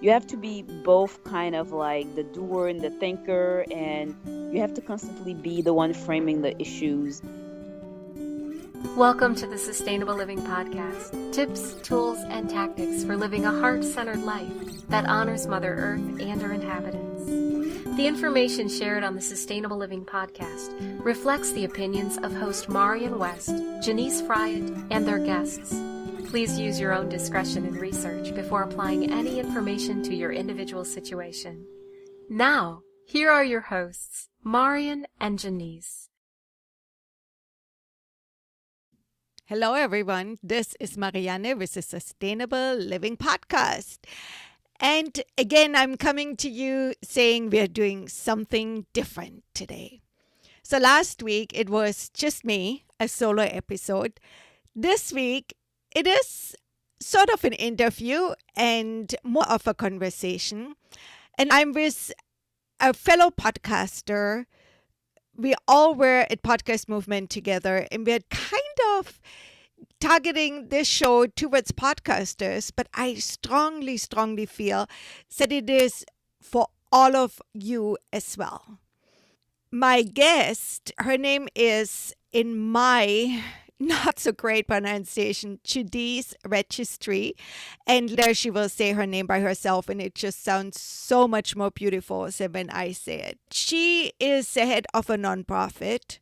You have to be both kind of like the doer and the thinker, and you have to constantly be the one framing the issues. Welcome to the Sustainable Living Podcast. Tips, tools, and tactics for living a heart-centered life that honors Mother Earth and her inhabitants. The information shared on the Sustainable Living Podcast reflects the opinions of host Marianne West, Judithe Registre, and their guests. Please use your own discretion and research before applying any information to your individual situation. Now, here are your hosts, Marianne and Judithe. Hello, everyone. This is Marianne with the Sustainable Living Podcast. And again, I'm coming to you saying we're doing something different today. So last week, it was just me, a solo episode. This week, it is sort of an interview and more of a conversation. And I'm with a fellow podcaster. We all were at Podcast Movement together, and we're kind of targeting this show towards podcasters, but I strongly feel that it is for all of you as well. My guest, her name is, in my not so great pronunciation, Judithe Registre, and there she will say her name by herself, and it just sounds so much more beautiful than when I say it. She is the head of a nonprofit,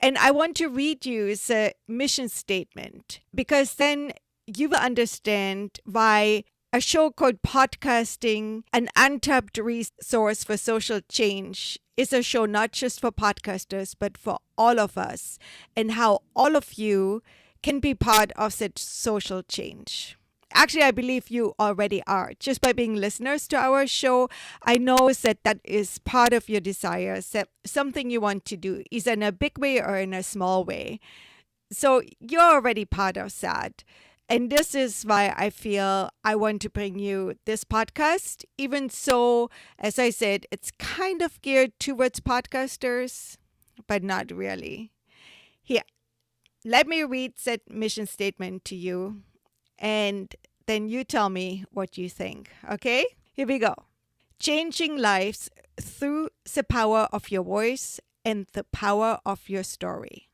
and I want to read you the mission statement, because then you will understand why a show called Podcasting, an Untapped Resource for Social Change, is a show not just for podcasters, but for all of us, and how all of you can be part of such social change. Actually, I believe you already are. Just by being listeners to our show, I know that is part of your desires, that something you want to do, either in a big way or in a small way. So you're already part of that. And this is why I feel I want to bring you this podcast. Even so, as I said, it's kind of geared towards podcasters, but not really. Here, let me read that mission statement to you, and then you tell me what you think, okay? Here we go. Changing lives through the power of your voice and the power of your story.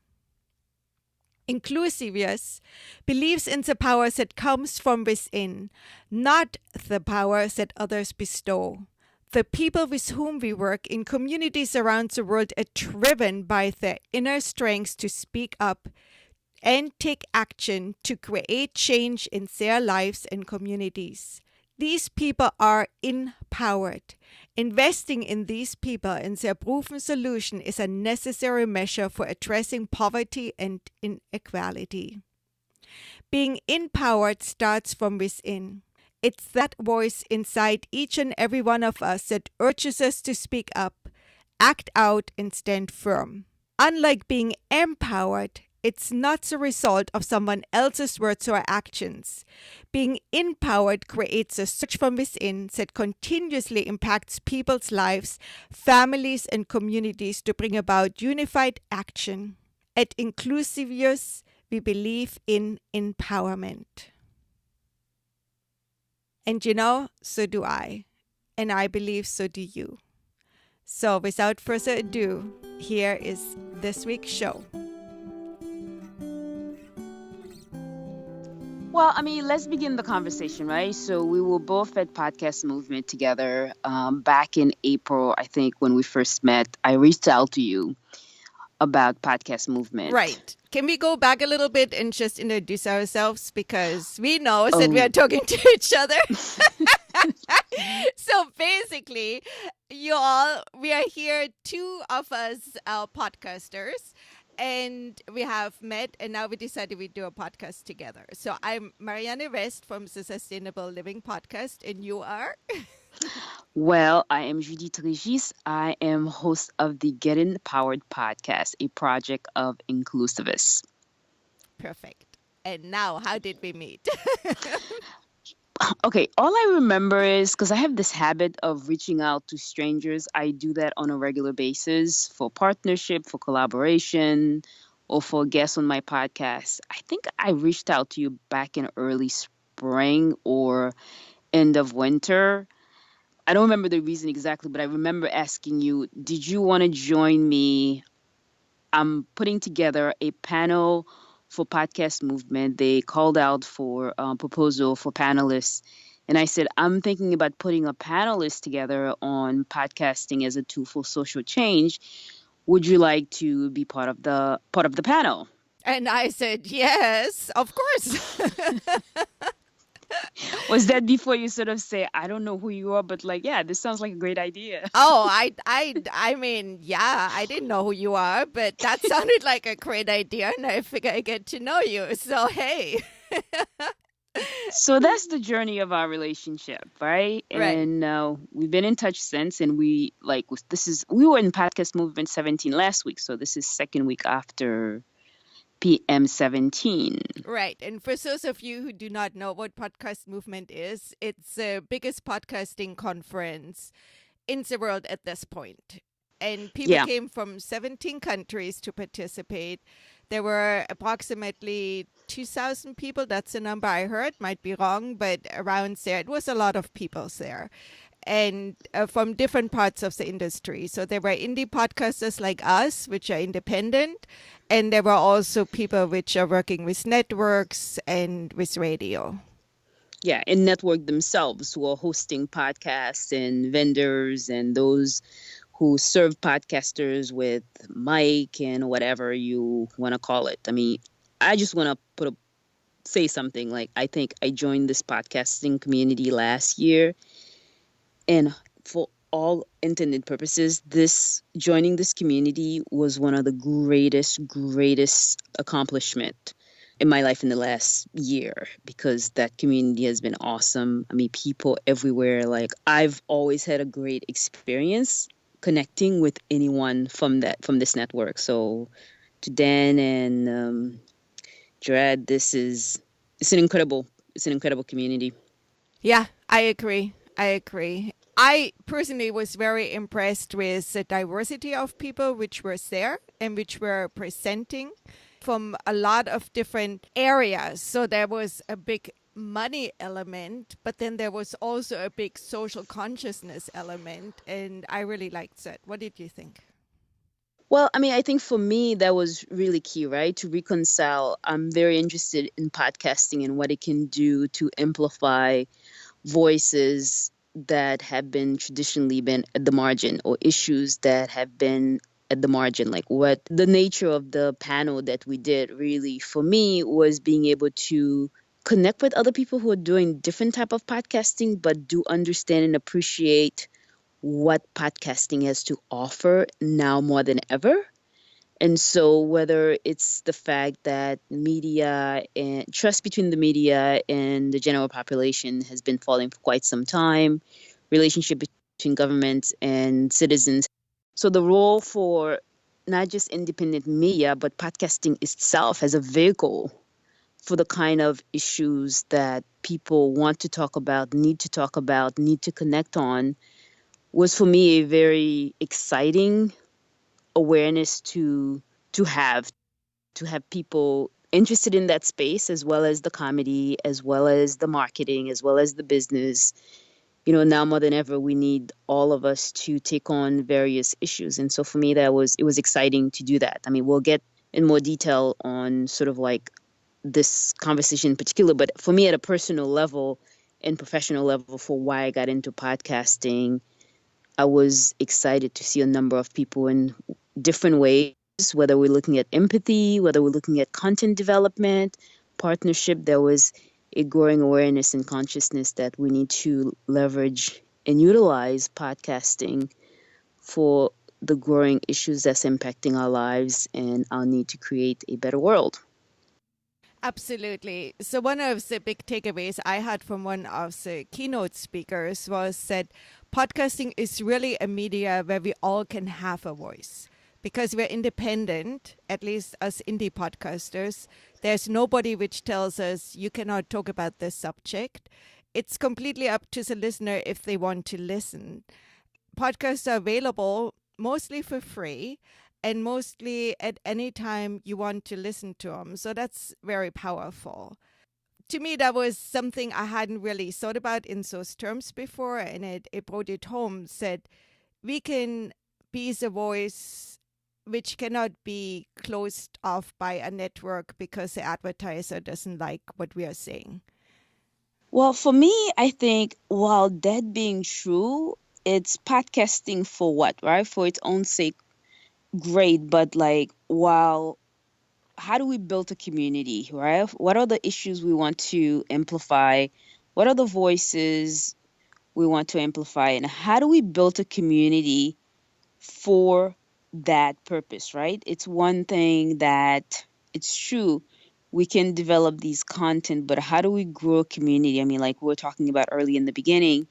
Inclusivus believes in the power that comes from within, not the power that others bestow. The people with whom we work in communities around the world are driven by their inner strengths to speak up and take action to create change in their lives and communities. These people are empowered. Investing in these people and their proven solution is a necessary measure for addressing poverty and inequality. Being empowered starts from within. It's that voice inside each and every one of us that urges us to speak up, act out, and stand firm. Unlike being empowered, it's not the result of someone else's words or actions. Being empowered creates a surge from within that continuously impacts people's lives, families, and communities to bring about unified action. At Inclusivus, we believe in empowerment. And so do I. And I believe so do you. So without further ado, here is this week's show. Well, let's begin the conversation, right? So we were both at Podcast Movement together back in April, I think, when we first met. I reached out to you about Podcast Movement. Right. Can we go back a little bit and just introduce ourselves? Because we know that we are talking to each other. So basically, we are here, two of us are podcasters. And we have met, and now we decided we'd do a podcast together. So I'm Marianne West from the Sustainable Living Podcast, and you are? Well, I am Judithe Registre. I am host of the Get Empowered podcast, a project of Inclusivus. Perfect. And now, how did we meet? Okay, all I remember is, because I have this habit of reaching out to strangers, I do that on a regular basis for partnership, for collaboration, or for guests on my podcast. I think I reached out to you back in early spring or end of winter. I don't remember the reason exactly, but I remember asking you, did you want to join me? I'm putting together a panel for podcast movement. They called out for a proposal for panelists. And I said, I'm thinking about putting a panelist together on podcasting as a tool for social change. Would you like to be part of the panel? And I said, yes, of course. Was that before you sort of say, I don't know who you are, but like, yeah, this sounds like a great idea? Oh, I mean, yeah, I didn't know who you are, but that sounded like a great idea, and I figure I get to know you. So, hey. So that's the journey of our relationship, right? Right. And we've been in touch since, and we were in podcast movement 17 last week, so this is second week after PM 17. Right. And for those of you who do not know what podcast movement is, it's the biggest podcasting conference in the world at this point. And people came from 17 countries to participate. There were approximately 2,000 people. That's the number I heard. Might be wrong, but around there, it was a lot of people there. And from different parts of the industry. So there were indie podcasters like us, which are independent. And there were also people which are working with networks and with radio. Yeah, and network themselves who are hosting podcasts, and vendors and those who serve podcasters with mic and whatever you want to call it. I mean, I just want to say something. Like, I think I joined this podcasting community last year, and for all intended purposes, joining this community was one of the greatest accomplishment in my life in the last year, because that community has been awesome. I mean, people everywhere. Like, I've always had a great experience connecting with anyone from this network. So to Dan and Judithe, it's an incredible community. Yeah, I agree. I personally was very impressed with the diversity of people which were there and which were presenting from a lot of different areas. So there was a big money element, but then there was also a big social consciousness element, and I really liked that. What did you think? Well, I mean, I think for me, that was really key, right? To reconcile. I'm very interested in podcasting and what it can do to amplify voices that have been traditionally been at the margin, or issues that have been at the margin. Like, what the nature of the panel that we did really for me was being able to connect with other people who are doing different type of podcasting, but do understand and appreciate what podcasting has to offer now more than ever. And so whether it's the fact that media and trust between the media and the general population has been falling for quite some time, relationship between government and citizens. So the role for not just independent media, but podcasting itself as a vehicle for the kind of issues that people want to talk about, need to connect on, was for me a very exciting awareness to have people interested in that space, as well as the comedy, as well as the marketing, as well as the business. You know, now more than ever, we need all of us to take on various issues. And so for me, it was exciting to do that. I mean, we'll get in more detail on sort of like this conversation in particular, but for me at a personal level and professional level, for why I got into podcasting, I was excited to see a number of people in different ways, whether we're looking at empathy, whether we're looking at content development, partnership. There was a growing awareness and consciousness that we need to leverage and utilize podcasting for the growing issues that's impacting our lives and our need to create a better world. Absolutely. So one of the big takeaways I had from one of the keynote speakers was that podcasting is really a media where we all can have a voice. Because we're independent, at least as indie podcasters, there's nobody which tells us you cannot talk about this subject. It's completely up to the listener if they want to listen. Podcasts are available mostly for free and mostly at any time you want to listen to them. So that's very powerful. to me, that was something I hadn't really thought about in those terms before, and it brought it home. Said we can be the voice which cannot be closed off by a network because the advertiser doesn't like what we are saying. Well, for me, I think while that being true, it's podcasting for what, right? For its own sake, great. But like, how do we build a community, right? What are the issues we want to amplify? What are the voices we want to amplify? And how do we build a community for that purpose, right? It's one thing that it's true. We can develop these content, but how do we grow a community? I mean, like we were talking about early in the beginning,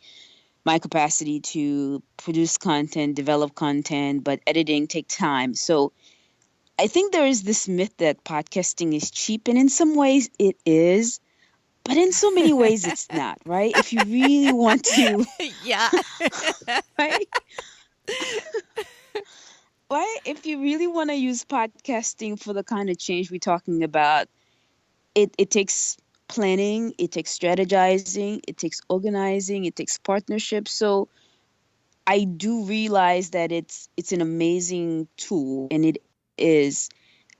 my capacity to produce content, develop content, but editing take time. So I think there is this myth that podcasting is cheap, and in some ways it is, but in so many ways it's not, right? If you really want to, Yeah. right? Right? If you really want to use podcasting for the kind of change we're talking about, it takes planning, it takes strategizing, it takes organizing, it takes partnership. So I do realize that it's an amazing tool, and it is.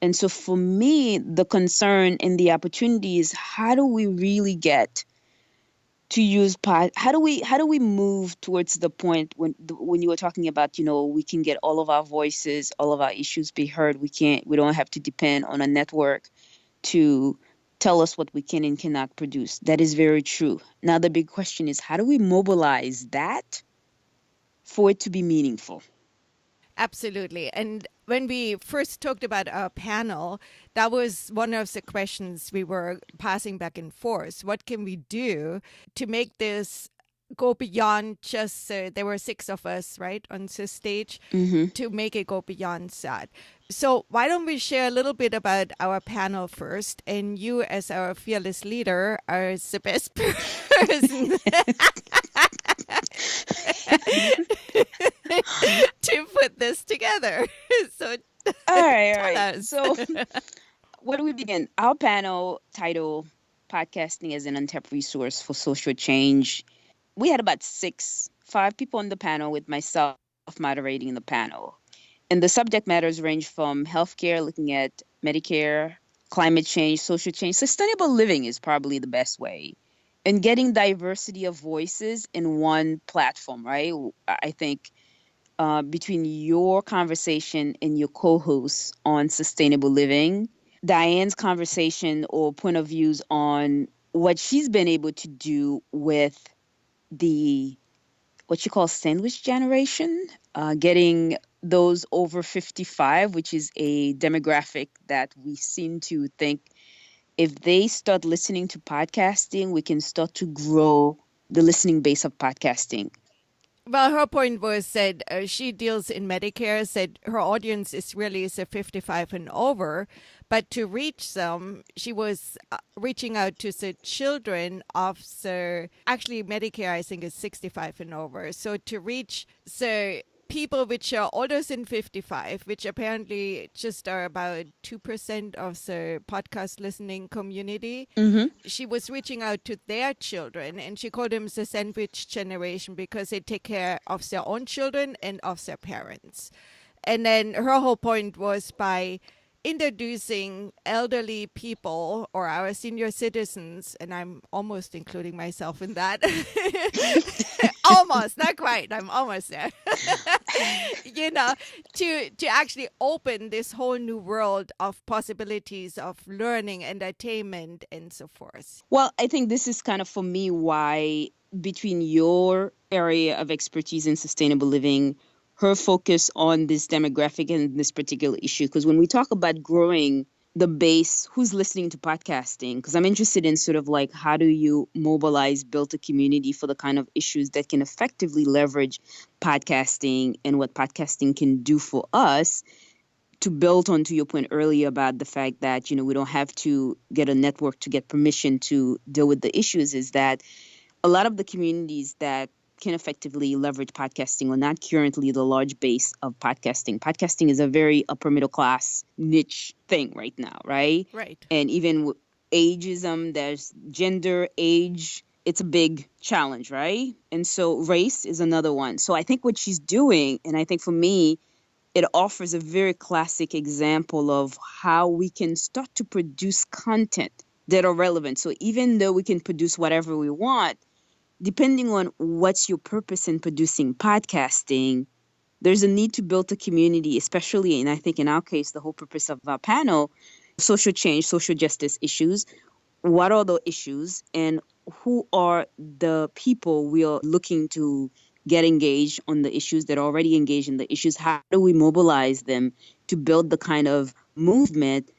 And so for me, the concern and the opportunity is how do we really get to use how do we move towards the point when you were talking about, we can get all of our voices, all of our issues be heard. We don't have to depend on a network to tell us what we can and cannot produce. That is very true. Now the big question is, how do we mobilize that for it to be meaningful? Absolutely. And when we first talked about our panel, that was one of the questions we were passing back and forth. What can we do to make this go beyond just, there were 6 of us, right, on this stage, to make it go beyond that. So why don't we share a little bit about our panel first? And you, as our fearless leader, are the best person to put this together. So all right. us. So where do we begin? Our panel title, Podcasting as an Untapped Resource for Social Change. We had about 5 people on the panel, with myself moderating the panel. And the subject matters range from healthcare, looking at Medicare, climate change, social change. Sustainable living is probably the best way. And getting diversity of voices in one platform, right? I think between your conversation and your co-hosts on sustainable living, Diane's conversation or point of views on what she's been able to do with what you call sandwich generation, getting those over 55, which is a demographic that we seem to think if they start listening to podcasting, we can start to grow the listening base of podcasting. Well, her point was that she deals in Medicare, said her audience is really the 55 and over, but to reach them, she was reaching out to the children of the, actually Medicare I think is 65 and over. So to reach the people which are older than 55, which apparently just are about 2% of the podcast listening community. She was reaching out to their children, and she called them the sandwich generation because they take care of their own children and of their parents. And then her whole point was by introducing elderly people or our senior citizens, and I'm almost including myself in that. Almost, not quite. I'm almost there. To actually open this whole new world of possibilities of learning, entertainment, and so forth. Well, I think this is kind of for me why between your area of expertise in sustainable living, her focus on this demographic and this particular issue, because when we talk about growing the base, who's listening to podcasting, because I'm interested in sort of like how do you mobilize, build a community for the kind of issues that can effectively leverage podcasting and what podcasting can do for us. To build onto your point earlier about the fact that, we don't have to get a network to get permission to deal with the issues, is that a lot of the communities that can effectively leverage podcasting are not currently the large base of podcasting. Podcasting is a very upper middle class niche thing right now, right? Right. And even ageism, there's gender, age. It's a big challenge, right? And so race is another one. So I think what she's doing, and I think for me, it offers a very classic example of how we can start to produce content that are relevant. So even though we can produce whatever we want, depending on what's your purpose in producing podcasting, there's a need to build a community, especially, and I think in our case, the whole purpose of our panel, social change, social justice issues. What are the issues and who are the people we are looking to get engaged on the issues that are already engaged in the issues? How do we mobilize them to build the kind of movement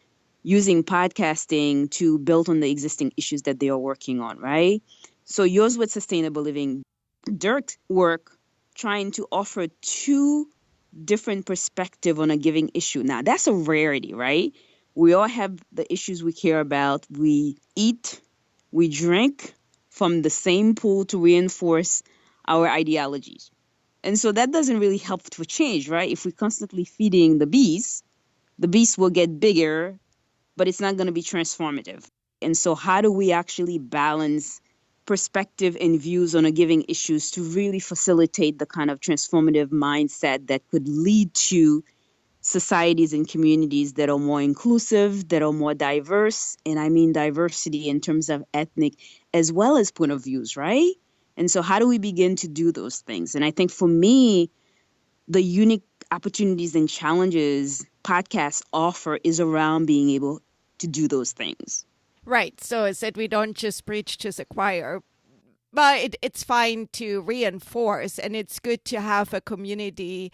using podcasting to build on the existing issues that they are working on, right? So yours with sustainable living, Dirk's work trying to offer two different perspective on a given issue. Now that's a rarity, right? We all have the issues we care about. We eat, we drink from the same pool to reinforce our ideologies. And so that doesn't really help to change, right? If we're constantly feeding the beast will get bigger, but it's not going to be transformative. And so how do we actually balance perspective and views on a given issues to really facilitate the kind of transformative mindset that could lead to societies and communities that are more inclusive, that are more diverse, and I mean diversity in terms of ethnic as well as point of views, right? And so how do we begin to do those things? And I think for me, the unique opportunities and challenges podcasts offer is around being able to do those things. Right. So it's that we don't just preach to the choir, but it's fine to reinforce, and it's good to have a community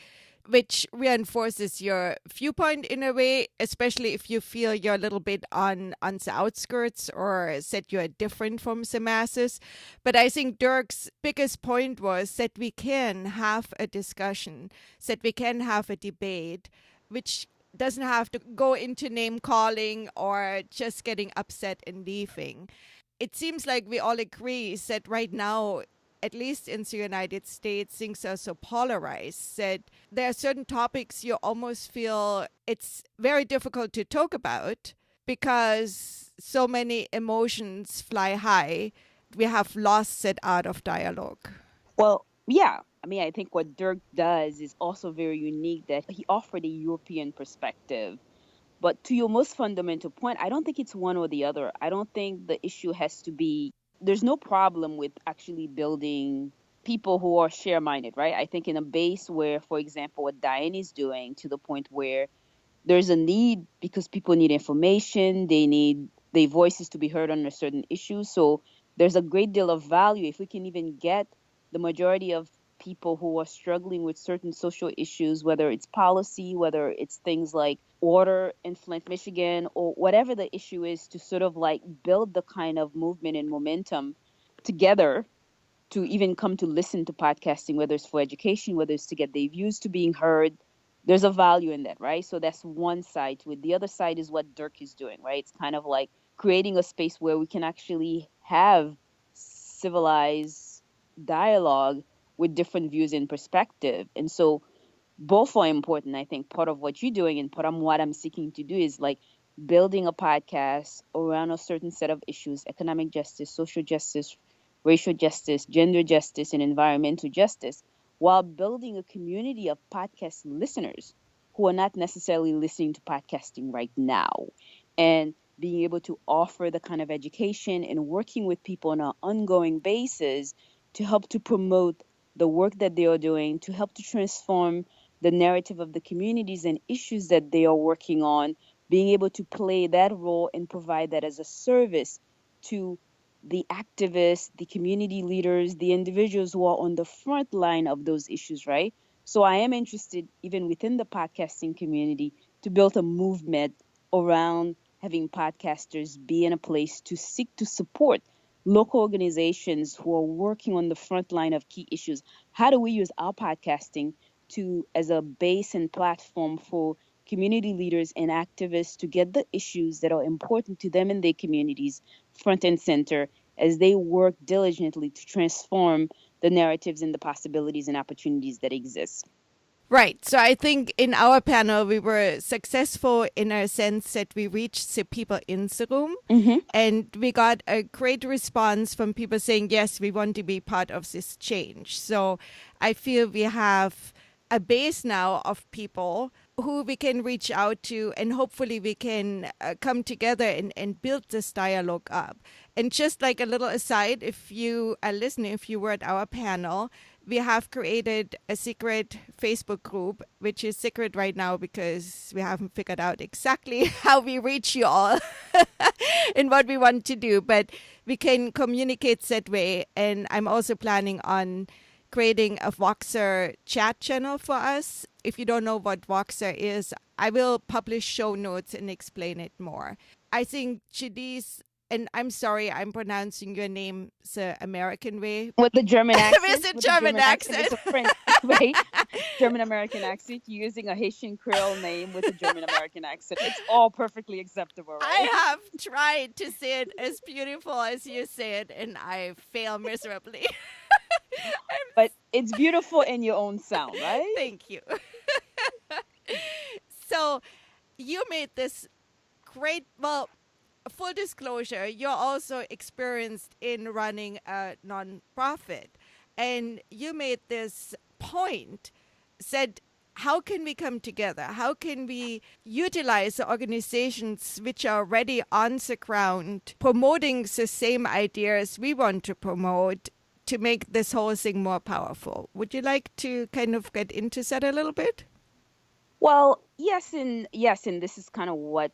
which reinforces your viewpoint in a way, especially if you feel you're a little bit on the outskirts or that you're different from the masses. But I think Dirk's biggest point was that we can have a discussion, that we can have a debate, which doesn't have to go into name calling or just getting upset and leaving. It seems like we all agree that right now, at least in the United States, things are so polarized that there are certain topics you almost feel it's very difficult to talk about because so many emotions fly high. We have lost it out of dialogue. Well, yeah. I mean, I think what Dirk does is also very unique that he offered a European perspective. But to your most fundamental point, I don't think it's one or the other. I don't think the issue has to be, there's no problem with actually building people who are share-minded, right? I think in a base where, for example, what Diane is doing to the point where there's a need because people need information, they need their voices to be heard on a certain issue. So there's a great deal of value if we can even get the majority of people who are struggling with certain social issues, whether it's policy, whether it's things like water in Flint, Michigan, or whatever the issue is, to sort of like build the kind of movement and momentum together to even come to listen to podcasting, whether it's for education, whether it's to get their views to being heard. There's a value in that, right? So that's one side to it. The other side is what Dirk is doing, right? It's kind of like creating a space where we can actually have civilized dialogue with different views and perspective. And so both are important. I think part of what you're doing and part of what I'm seeking to do is like building a podcast around a certain set of issues: economic justice, social justice, racial justice, gender justice, and environmental justice, while building a community of podcast listeners who are not necessarily listening to podcasting right now, and being able to offer the kind of education and working with people on an ongoing basis to help to promote the work that they are doing, to help to transform the narrative of the communities and issues that they are working on, being able to play that role and provide that as a service to the activists, the community leaders, the individuals who are on the front line of those issues, right? So I am interested, even within the podcasting community, to build a movement around having podcasters be in a place to seek to support local organizations who are working on the front line of key issues. How do we use our podcasting to as a base and platform for community leaders and activists to get the issues that are important to them and their communities front and center as they work diligently to transform the narratives and the possibilities and opportunities that exist? Right. So I think in our panel, we were successful in a sense that we reached the people in the room, Mm-hmm. and we got a great response from people saying, yes, we want to be part of this change. So I feel we have a base now of people who we can reach out to, and hopefully we can come together and build this dialogue up. And just like a little aside, if you are listening, if you were at our panel, we have created a secret Facebook group, which is secret right now because we haven't figured out exactly how we reach you all and what we want to do. But we can communicate that way. And I'm also planning on creating a Voxer chat channel for us. If you don't know what Voxer is, I will publish show notes and explain it more. I think Judithe, and I'm sorry, I'm pronouncing your name the American way. With the German accent. With the German accent. It's a French way. German American accent. You're using a Haitian Creole name with a German American accent. It's all perfectly acceptable, right? I have tried to say it as beautiful as you say it, and I fail miserably. But it's beautiful in your own sound, right? Thank you. So you made this great, well, full disclosure, you're also experienced in running a nonprofit, and you made this point, said, how can we come together? How can we utilize the organizations which are already on the ground, promoting the same ideas we want to promote to make this whole thing more powerful? Would you like to kind of get into that a little bit? Well, yes, and this is kind of what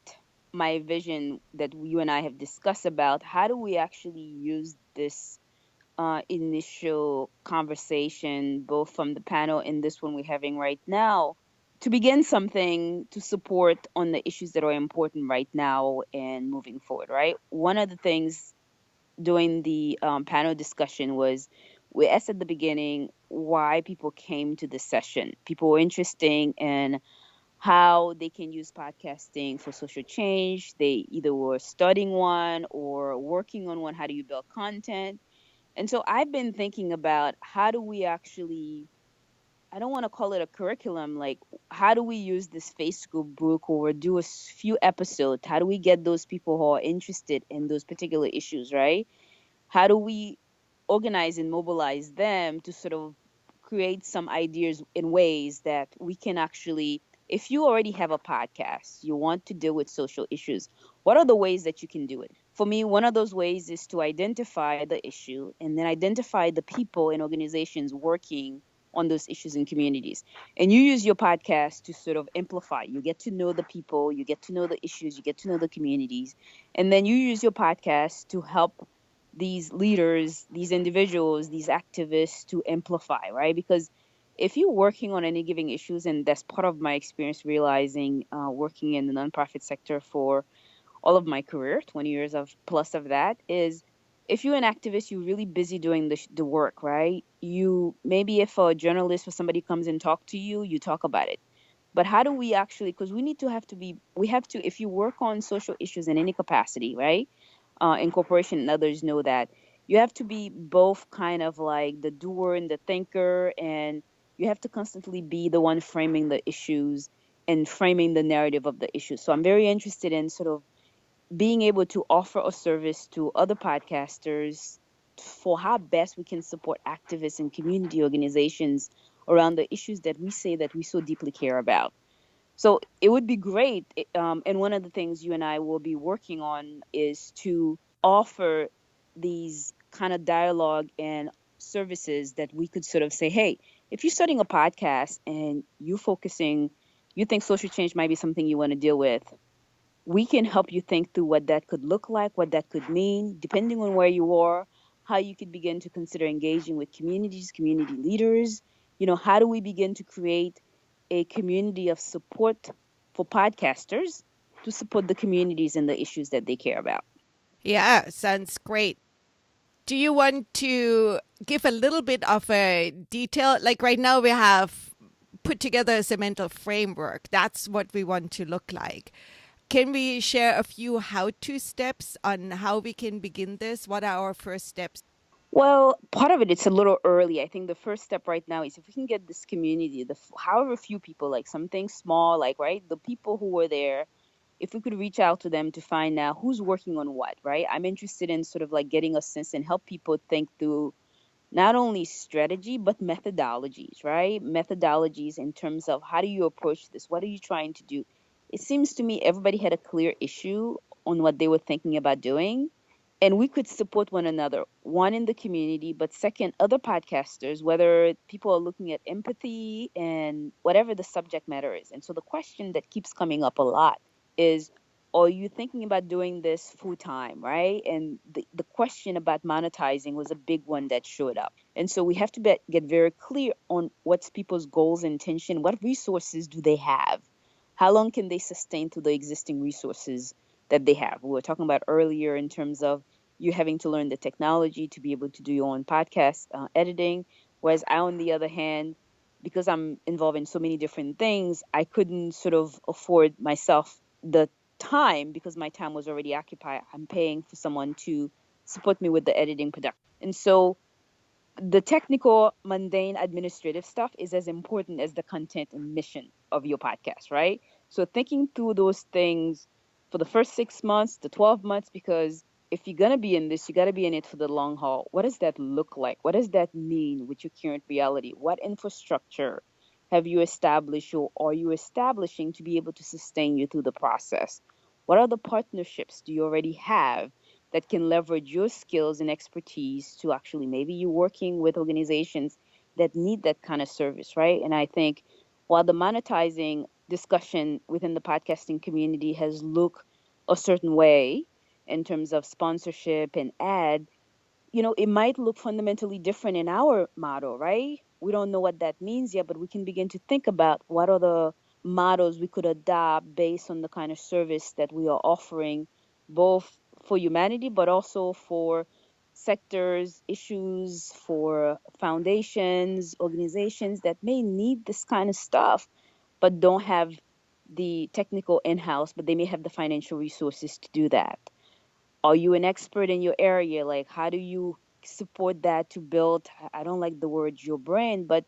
my vision that you and I have discussed about. How do we actually use this initial conversation, both from the panel and this one we're having right now, to begin something to support on the issues that are important right now and moving forward, right? One of the things during the panel discussion was we asked at the beginning why people came to this session. People were interested in how they can use podcasting for social change. They either were studying one or working on one. How do you build content? And so I've been thinking about how do we actually, I don't want to call it a curriculum, like how do we use this Facebook group or do a few episodes? How do we get those people who are interested in those particular issues, right? How do we organize and mobilize them to sort of create some ideas in ways that we can actually, if you already have a podcast, you want to deal with social issues, what are the ways that you can do it? For me, one of those ways is to identify the issue and then identify the people and organizations working on those issues in communities. And you use your podcast to sort of amplify. You get to know the people, you get to know the issues, you get to know the communities. And then you use your podcast to help these leaders, these individuals, these activists to amplify, right? Because if you're working on any given issues, and that's part of my experience realizing working in the nonprofit sector for all of my career, 20 years of plus of that, is if you're an activist, you're really busy doing the work, right? You maybe if a journalist or somebody comes and talk to you, you talk about it. But how do we actually, because we have to, if you work on social issues in any capacity, right? In corporation and others know that you have to be both kind of like the doer and the thinker, and you have to constantly be the one framing the issues and framing the narrative of the issues. So I'm very interested in sort of being able to offer a service to other podcasters for how best we can support activists and community organizations around the issues that we say that we so deeply care about. So it would be great. And one of the things you and I will be working on is to offer these kind of dialogue and services that we could sort of say, hey, if you're starting a podcast and you think social change might be something you want to deal with, we can help you think through what that could look like, what that could mean, depending on where you are, how you could begin to consider engaging with communities, community leaders. How do we begin to create a community of support for podcasters to support the communities and the issues that they care about? Yeah, sounds great. Do you want to give a little bit of a detail? Like right now we have put together a mental framework. That's what we want to look like. Can we share a few how-to steps on how we can begin this? What are our first steps? Well, part of it's a little early. I think the first step right now is if we can get this community, however few people, like something small, like, right, the people who were there, if we could reach out to them to find out who's working on what, right? I'm interested in sort of like getting a sense and help people think through not only strategy, but methodologies, right? Methodologies in terms of how do you approach this? What are you trying to do? It seems to me everybody had a clear issue on what they were thinking about doing, and we could support one another, one in the community, but second, other podcasters, whether people are looking at empathy and whatever the subject matter is. And so the question that keeps coming up a lot is, are you thinking about doing this full time, right? And the question about monetizing was a big one that showed up. And so we have to get very clear on what's people's goals and intention. What resources do they have? How long can they sustain through the existing resources that they have? We were talking about earlier in terms of you having to learn the technology to be able to do your own podcast editing. Whereas I, on the other hand, because I'm involved in so many different things, I couldn't sort of afford myself the time because my time was already occupied. I'm paying for someone to support me with the editing production. And so the technical, mundane, administrative stuff is as important as the content and mission of your podcast, right? So thinking through those things for the first 6 months to 12 months, because if you're going to be in this, you got to be in it for the long haul. What does that look like? What does that mean with your current reality? What infrastructure have you established or are you establishing to be able to sustain you through the process? What other partnerships do you already have that can leverage your skills and expertise to actually, maybe you're working with organizations that need that kind of service, right? And I think while the monetizing discussion within the podcasting community has looked a certain way in terms of sponsorship and ad, it might look fundamentally different in our model, right? We don't know what that means yet, but we can begin to think about what are the models we could adopt based on the kind of service that we are offering, both for humanity, but also for sectors, issues, for foundations, organizations that may need this kind of stuff, but don't have the technical in-house, but they may have the financial resources to do that. Are you an expert in your area? Like, how do you support that to build, I don't like the word your brand, but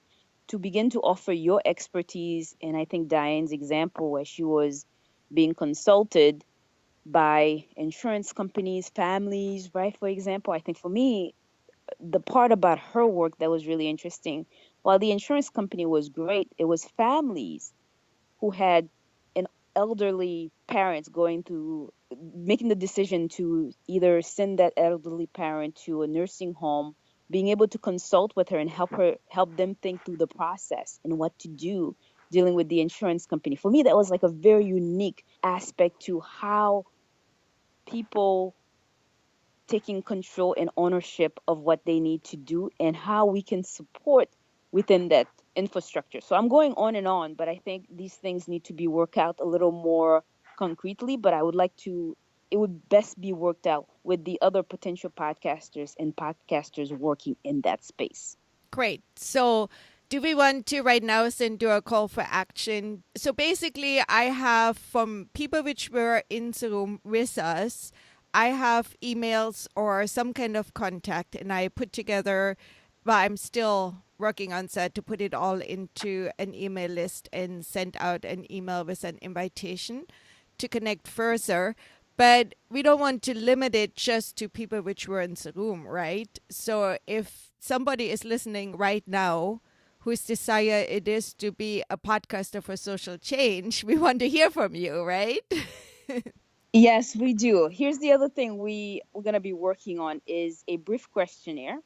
to begin to offer your expertise? And I think Diane's example where she was being consulted by insurance companies, families, right? For example, I think for me, the part about her work that was really interesting, while the insurance company was great, it was families who had an elderly parents going through making the decision to either send that elderly parent to a nursing home, being able to consult with her and help them think through the process and what to do dealing with the insurance company. For me, that was like a very unique aspect to how people taking control and ownership of what they need to do and how we can support within that infrastructure. So I'm going on and on, but I think these things need to be worked out a little more concretely. But it would best be worked out with the other potential podcasters and podcasters working in that space. Great. So do we want to right now send you a call for action? So basically, I have from people which were in the room with us, I have emails or some kind of contact, and I put together, well, I'm still working on that to put it all into an email list and send out an email with an invitation to connect further. But we don't want to limit it just to people which were in the room, right? So if somebody is listening right now whose desire it is to be a podcaster for social change, we want to hear from you, right? Yes, we do. Here's the other thing we're going to be working on is a brief questionnaire,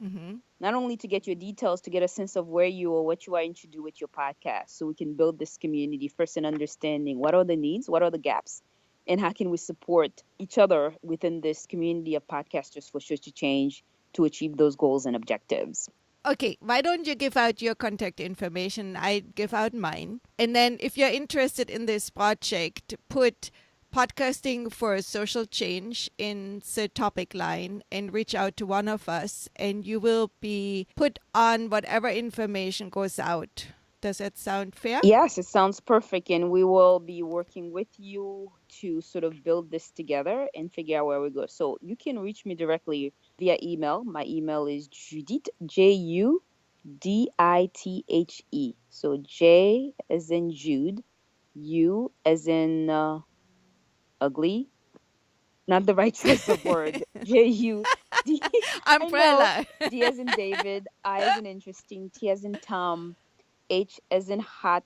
not only to get your details, to get a sense of where you are, what you are to do with your podcast, so we can build this community first in understanding what are the needs, what are the gaps, and how can we support each other within this community of podcasters for social change to achieve those goals and objectives. Okay, why don't you give out your contact information? I give out mine. And then if you're interested in this project, put podcasting for social change in the topic line and reach out to one of us, and you will be put on whatever information goes out. Does that sound fair? Yes, it sounds perfect. And we will be working with you to sort of build this together and figure out where we go. So you can reach me directly via email. My email is Judithe, Judithe. So J as in Jude, U as in ugly, not the right choice of word. J-U-D. I know. Umbrella. D as in David, I as in interesting, T as in Tom, H as in hot,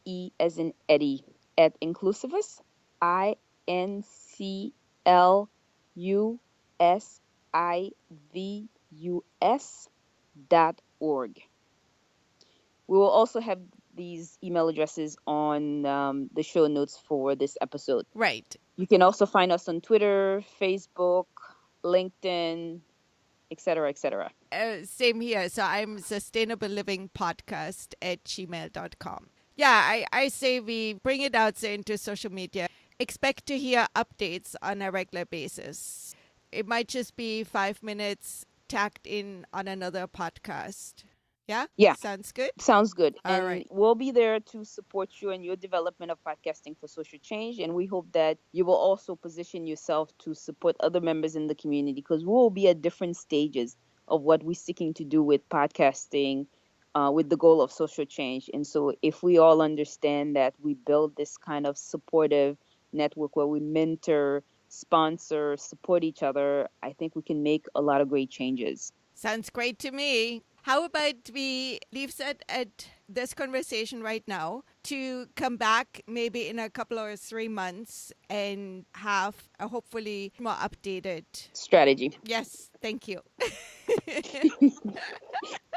E as in Eddie. At Inclusivus, INCLUSIVUS.org. We will also have these email addresses on the show notes for this episode. Right. You can also find us on Twitter, Facebook, LinkedIn, etc., etc. Same here. So I'm sustainablelivingpodcast@gmail.com. Yeah, I say we bring it out into social media. Expect to hear updates on a regular basis. It might just be 5 minutes tacked in on another podcast. Yeah? Yeah. Sounds good? Sounds good. All And right. we'll be there to support you in your development of podcasting for social change. And we hope that you will also position yourself to support other members in the community, because we will be at different stages of what we're seeking to do with podcasting with the goal of social change. And so if we all understand that we build this kind of supportive network where we mentor, sponsor, support each other, I think we can make a lot of great changes. Sounds great to me. How about we leave that at this conversation right now to come back maybe in a couple or 3 months and have a hopefully more updated strategy. Yes, thank you.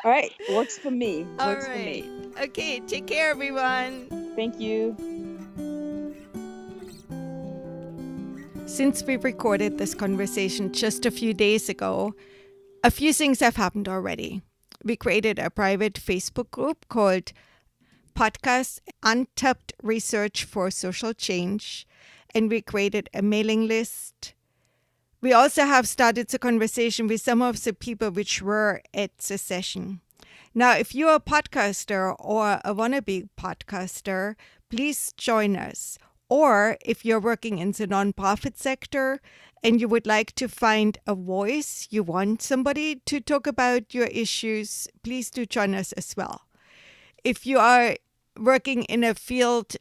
All right, works for me. Works for me. Okay, take care, everyone. Thank you. Since we recorded this conversation just a few days ago, a few things have happened already. We created a private Facebook group called Podcast Untapped Research for Social Change, and we created a mailing list. We also have started the conversation with some of the people which were at the session. Now, if you're a podcaster or a wannabe podcaster, please join us. Or if you're working in the nonprofit sector and you would like to find a voice, you want somebody to talk about your issues, please do join us as well. If you are working in a field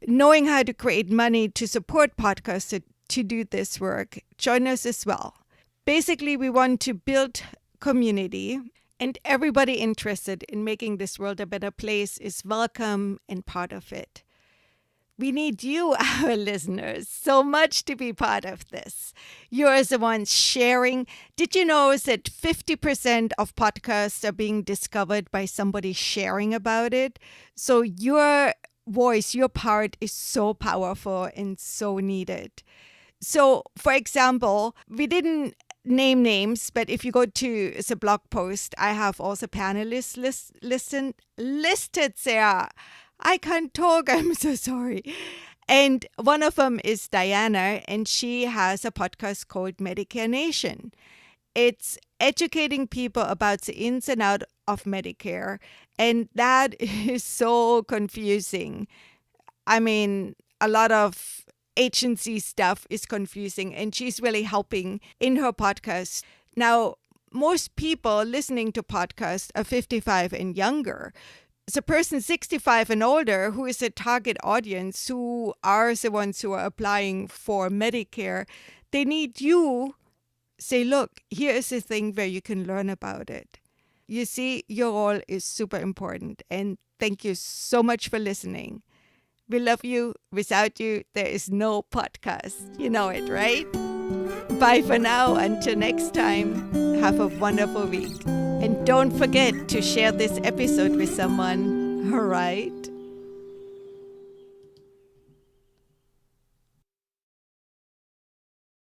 knowing how to create money to support podcasters to do this work, join us as well. Basically, we want to build community, and everybody interested in making this world a better place is welcome and part of it. We need you, our listeners, so much to be part of this. You're the ones sharing. Did you know that 50% of podcasts are being discovered by somebody sharing about it? So your voice, your part is so powerful and so needed. So, for example, we didn't name names, but if you go to the blog post, I have all the panelists listed there. I can't talk. I'm so sorry. And one of them is Diana, and she has a podcast called Medicare Nation. It's educating people about the ins and outs of Medicare, and that is so confusing. I mean, a lot of agency stuff is confusing, and she's really helping in her podcast. Now, most people listening to podcasts are 55 and younger. The person 65 and older, who is a target audience, who are the ones who are applying for Medicare, they need you say, look, here is the thing where you can learn about it. You see, your role is super important. And thank you so much for listening. We love you. Without you, there is no podcast. You know it, right? Bye for now. Until next time, have a wonderful week. And don't forget to share this episode with someone. All right?